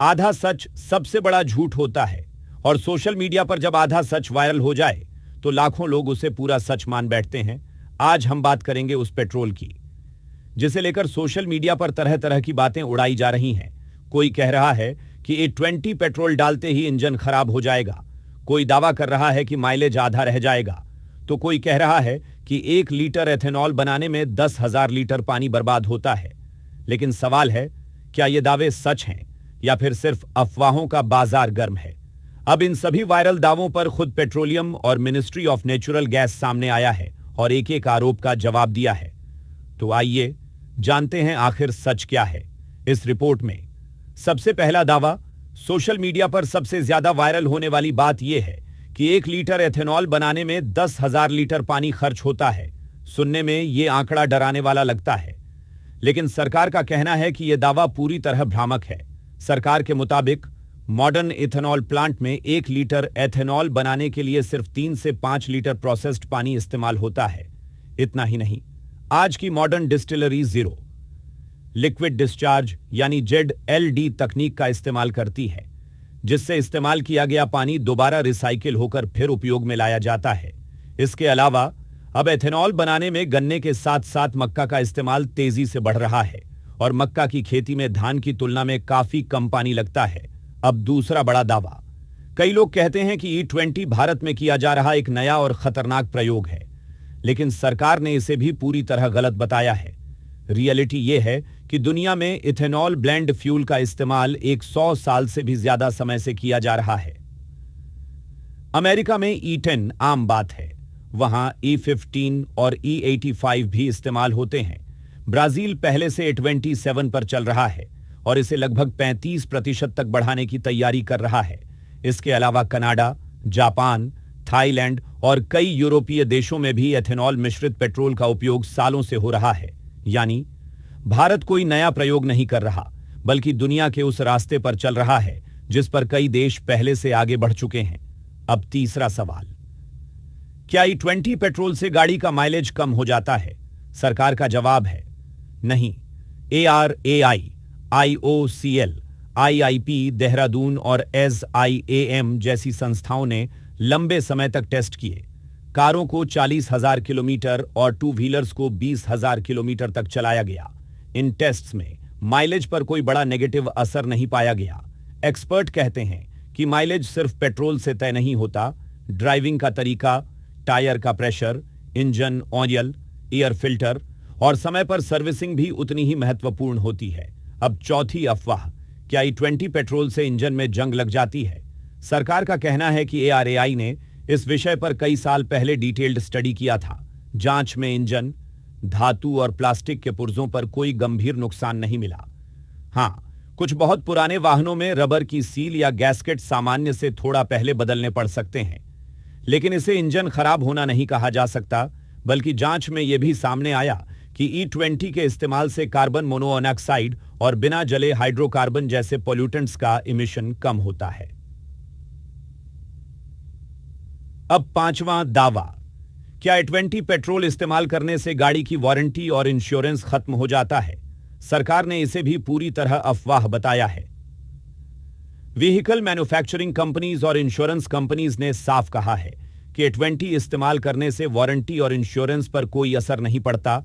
आधा सच सबसे बड़ा झूठ होता है और सोशल मीडिया पर जब आधा सच वायरल हो जाए तो लाखों लोग उसे पूरा सच मान बैठते हैं। आज हम बात करेंगे उस पेट्रोल की जिसे लेकर सोशल मीडिया पर तरह तरह की बातें उड़ाई जा रही हैं। कोई कह रहा है कि E20 पेट्रोल डालते ही इंजन खराब हो जाएगा, कोई दावा कर रहा है कि माइलेज आधा रह जाएगा, तो कोई कह रहा है कि 1 लीटर एथेनॉल बनाने में 10,000 लीटर पानी बर्बाद होता है। लेकिन सवाल है, क्या ये दावे सच हैं या फिर सिर्फ अफवाहों का बाजार गर्म है? अब इन सभी वायरल दावों पर खुद पेट्रोलियम और मिनिस्ट्री ऑफ नेचुरल गैस सामने आया है और एक एक आरोप का जवाब दिया है। तो आइए जानते हैं आखिर सच क्या है इस रिपोर्ट में। सबसे पहला दावा, सोशल मीडिया पर सबसे ज्यादा वायरल होने वाली बात यह है कि 1 लीटर एथेनॉल बनाने में 10,000 लीटर पानी खर्च होता है। सुनने में यह आंकड़ा डराने वाला लगता है, लेकिन सरकार का कहना है कि यह दावा पूरी तरह भ्रामक है। सरकार के मुताबिक मॉडर्न इथेनॉल प्लांट में 1 लीटर एथेनॉल बनाने के लिए सिर्फ 3 से 5 लीटर प्रोसेस्ड पानी इस्तेमाल होता है। इतना ही नहीं, आज की modern distillery zero liquid discharge यानी ZLD तकनीक का इस्तेमाल करती है, जिससे इस्तेमाल किया गया पानी दोबारा रिसाइकिल होकर फिर उपयोग में लाया जाता है। इसके अलावा अब एथेनॉल बनाने में गन्ने के साथ साथ मक्का का इस्तेमाल तेजी से बढ़ रहा है और मक्का की खेती में धान की तुलना में काफी कम पानी लगता है। अब दूसरा बड़ा दावा, कई लोग कहते हैं कि E20 भारत में किया जा रहा एक नया और खतरनाक प्रयोग है, लेकिन सरकार ने इसे भी पूरी तरह गलत बताया है। रियलिटी यह है कि दुनिया में इथेनॉल ब्लेंड फ्यूल का इस्तेमाल 100 साल से भी ज्यादा समय से किया जा रहा है। अमेरिका में E10 आम बात है, वहां E15 और E85 भी इस्तेमाल होते हैं। ब्राजील पहले से E27 पर चल रहा है और इसे लगभग 35% तक बढ़ाने की तैयारी कर रहा है। इसके अलावा कनाडा, जापान, थाईलैंड और कई यूरोपीय देशों में भी एथेनॉल मिश्रित पेट्रोल का उपयोग सालों से हो रहा है। यानी भारत कोई नया प्रयोग नहीं कर रहा, बल्कि दुनिया के उस रास्ते पर चल रहा है जिस पर कई देश पहले से आगे बढ़ चुके हैं। अब तीसरा सवाल, क्या E20 पेट्रोल से गाड़ी का माइलेज कम हो जाता है? सरकार का जवाब है नहीं। ARAI, IOCL, IIP देहरादून और SIAM जैसी संस्थाओं ने लंबे समय तक टेस्ट किए। कारों को 40,000 किलोमीटर और टू व्हीलर्स को 20,000 किलोमीटर तक चलाया गया। इन टेस्ट्स में माइलेज पर कोई बड़ा नेगेटिव असर नहीं पाया गया। एक्सपर्ट कहते हैं कि माइलेज सिर्फ पेट्रोल से तय नहीं होता। ड्राइविंग का तरीका, टायर का pressure, engine oil, air filter और समय पर सर्विसिंग भी उतनी ही महत्वपूर्ण होती है। अब चौथी अफवाह, क्या E20 पेट्रोल से इंजन में जंग लग जाती है? सरकार का कहना है कि ARAI ने इस विषय पर कई साल पहले डिटेल्ड स्टडी किया था। जांच में इंजन, धातु और प्लास्टिक के पुर्जों पर कोई गंभीर नुकसान नहीं मिला। हां, कुछ बहुत पुराने वाहनों में रबर की सील या गैस्केट सामान्य से थोड़ा पहले बदलने पड़ सकते हैं, लेकिन इसे इंजन खराब होना नहीं कहा जा सकता। बल्कि जांच में यह भी सामने आया कि E20 के इस्तेमाल से कार्बन मोनोऑक्साइड और बिना जले हाइड्रोकार्बन जैसे पोल्यूटेंट्स का इमिशन कम होता है। अब पांचवां दावा, क्या E20 पेट्रोल इस्तेमाल करने से गाड़ी की वारंटी और इंश्योरेंस खत्म हो जाता है? सरकार ने इसे भी पूरी तरह अफवाह बताया है। व्हीकल मैन्युफैक्चरिंग कंपनीज और इंश्योरेंस कंपनीज ने साफ कहा है कि E20 इस्तेमाल करने से वारंटी और इंश्योरेंस पर कोई असर नहीं पड़ता।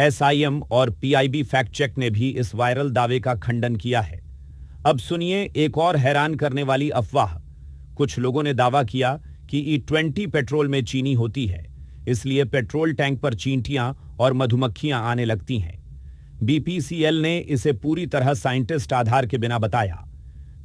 SIM और PIB फैक्ट चेक ने भी इस वायरल दावे का खंडन किया है। अब सुनिए एक और हैरान करने वाली अफवाह। कुछ लोगों ने दावा किया कि E20 पेट्रोल में चीनी होती है, इसलिए पेट्रोल टैंक पर चींटियां और मधुमक्खियां आने लगती हैं। BPCL ने इसे पूरी तरह साइंटिस्ट आधार के बिना बताया।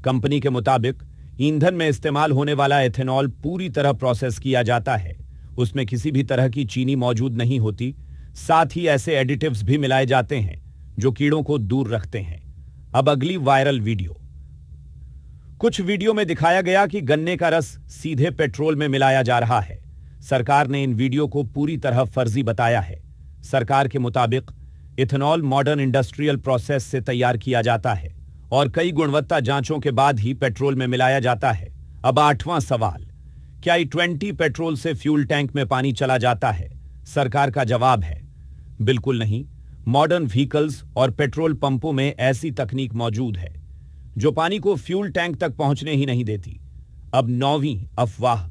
कंपनी के मुताबिक ईंधन में इस्तेमाल होने वाला एथेनॉल पूरी तरह प्रोसेस किया जाता है, उसमें किसी भी तरह की चीनी मौजूद नहीं होती। साथ ही ऐसे एडिटिव्स भी मिलाए जाते हैं जो कीड़ों को दूर रखते हैं। अब अगली वायरल वीडियो, कुछ वीडियो में दिखाया गया कि गन्ने का रस सीधे पेट्रोल में मिलाया जा रहा है। सरकार ने इन वीडियो को पूरी तरह फर्जी बताया है। सरकार के मुताबिक इथेनॉल मॉडर्न इंडस्ट्रियल प्रोसेस से तैयार किया जाता है और कई गुणवत्ता जांचों के बाद ही पेट्रोल में मिलाया जाता है। अब आठवां सवाल, क्या E20 पेट्रोल से फ्यूल टैंक में पानी चला जाता है? सरकार का जवाब है बिल्कुल नहीं। मॉडर्न व्हीकल्स और पेट्रोल पंपों में ऐसी तकनीक मौजूद है। जो पानी को फ्यूल टैंक तक पहुंचने ही नहीं देती। अब 9वीं अफवाह।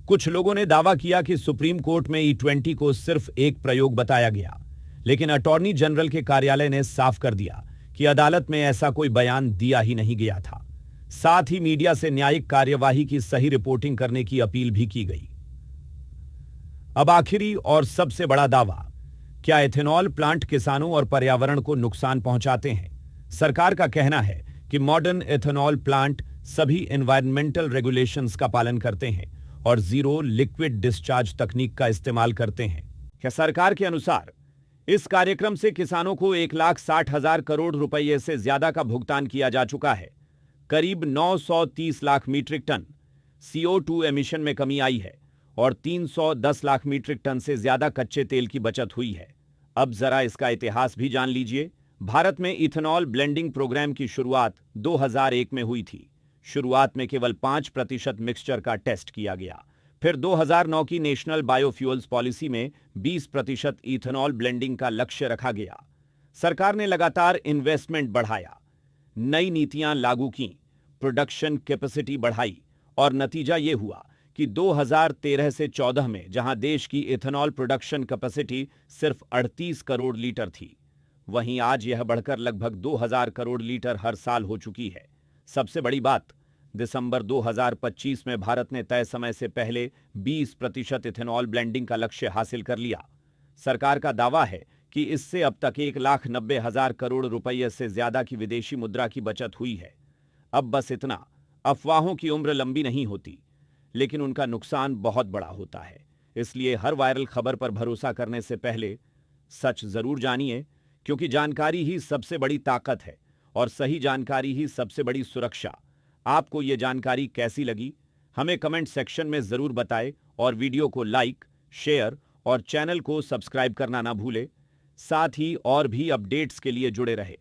कुछ लोगों ने दावा किया कि सुप्रीम कोर्ट में E20 को सिर्फ एक प्रयोग बताया गया, लेकिन अटॉर्नी जनरल के कार्यालय ने साफ कर दिया कि अदालत में ऐसा कोई बयान दिया ही नहीं गया था। साथ ही मीडिया से न्यायिक कार्यवाही की सही रिपोर्टिंग करने की अपील भी की गई। अब आखिरी और सबसे बड़ा दावा, क्या एथेनॉल प्लांट किसानों और पर्यावरण को नुकसान पहुंचाते हैं? सरकार का कहना है कि मॉडर्न एथेनॉल प्लांट सभी एनवायरमेंटल रेगुलेशंस का पालन करते हैं और जीरो लिक्विड डिस्चार्ज तकनीक का इस्तेमाल करते हैं। क्या सरकार के अनुसार इस कार्यक्रम से किसानों को 1,60,000 करोड़ रुपये से ज्यादा का भुगतान किया जा चुका है। करीब 930 lakh metric ton CO2 emission में कमी आई है और 310 लाख मीट्रिक टन से ज्यादा कच्चे तेल की बचत हुई है। अब जरा इसका इतिहास भी जान लीजिए। भारत में इथेनॉल ब्लेंडिंग प्रोग्राम की शुरुआत 2001 में हुई थी। शुरुआत में केवल 5% मिक्सचर का टेस्ट किया गया। फिर 2009 की नेशनल बायोफ्यूल्स पॉलिसी में 20% इथेनॉल ब्लेंडिंग का लक्ष्य रखा गया। सरकार ने लगातार इन्वेस्टमेंट बढ़ाया, नई नीतियां लागू की, प्रोडक्शन कैपेसिटी बढ़ाई और नतीजा यह हुआ कि 2013 से 14 में जहां देश की इथेनॉल प्रोडक्शन कैपेसिटी सिर्फ 38 करोड़ लीटर थी, वहीं आज यह बढ़कर लगभग 2000 करोड़ लीटर हर साल हो चुकी है। सबसे बड़ी बात, दिसंबर 2025 में भारत ने तय समय से पहले 20% इथेनॉल ब्लेंडिंग का लक्ष्य हासिल कर लिया। सरकार का दावा है कि इससे अब तक 1,90,000 करोड़ रुपये से ज्यादा की विदेशी मुद्रा की बचत हुई है। अब बस इतना, अफवाहों की उम्र लंबी नहीं होती, लेकिन उनका नुकसान बहुत बड़ा होता है। इसलिए हर वायरल खबर पर भरोसा करने से पहले सच जरूर जानिए, क्योंकि जानकारी ही सबसे बड़ी ताकत है और सही जानकारी ही सबसे बड़ी सुरक्षा। आपको यह जानकारी कैसी लगी, हमें कमेंट सेक्शन में जरूर बताएं और वीडियो को लाइक, शेयर और चैनल को सब्सक्राइब करना ना भूलें। साथ ही और भी अपडेट्स के लिए जुड़े रहे।